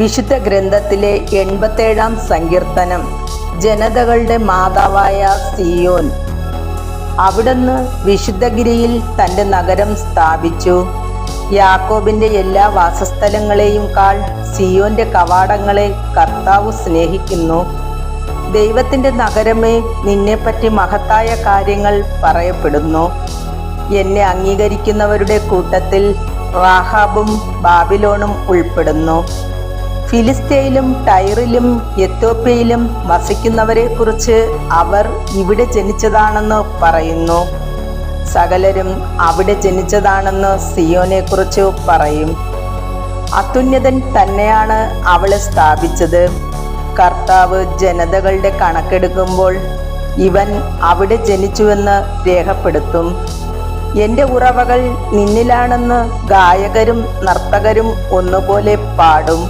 വിശുദ്ധ ഗ്രന്ഥത്തിലെ 87-ാം സങ്കീർത്തനം. ജനതകളുടെ മാതാവായ സിയോൻ. അവിടുന്ന് വിശുദ്ധഗിരിയിൽ തൻ്റെ നഗരം സ്ഥാപിച്ചു. യാക്കോബിൻ്റെ എല്ലാ വാസസ്ഥലങ്ങളെയും കാൾ സിയോന്റെ കവാടങ്ങളെ കർത്താവ് സ്നേഹിക്കുന്നു. ദൈവത്തിൻ്റെ നഗരമേ, നിന്നെപ്പറ്റി മഹത്തായ കാര്യങ്ങൾ പറയപ്പെടുന്നു. എന്നെ അംഗീകരിക്കുന്നവരുടെ കൂട്ടത്തിൽ റാഹാബും ബാബിലോണും ഉൾപ്പെടുന്നു. ഫിലിസ്ത്യയിലും ടൈറിലും എത്യോപ്യയിലും വസിക്കുന്നവരെ കുറിച്ച് അവർ ഇവിടെ ജനിച്ചതാണെന്ന് പറയുന്നു. സകലരും അവിടെ ജനിച്ചതാണെന്ന് സിയോനെ കുറിച്ച് പറയും. അത്യുന്നതൻ തന്നെയാണ് അവളെ സ്ഥാപിച്ചത്. കർത്താവ് ജനതകളുടെ കണക്കെടുക്കുമ്പോൾ ഇവൻ അവിടെ ജനിച്ചുവെന്ന് രേഖപ്പെടുത്തും. എൻ്റെ ഉറവകൾ നിന്നിലാണെന്ന് ഗായകരും നർത്തകരും ഒന്നുപോലെ പാടും.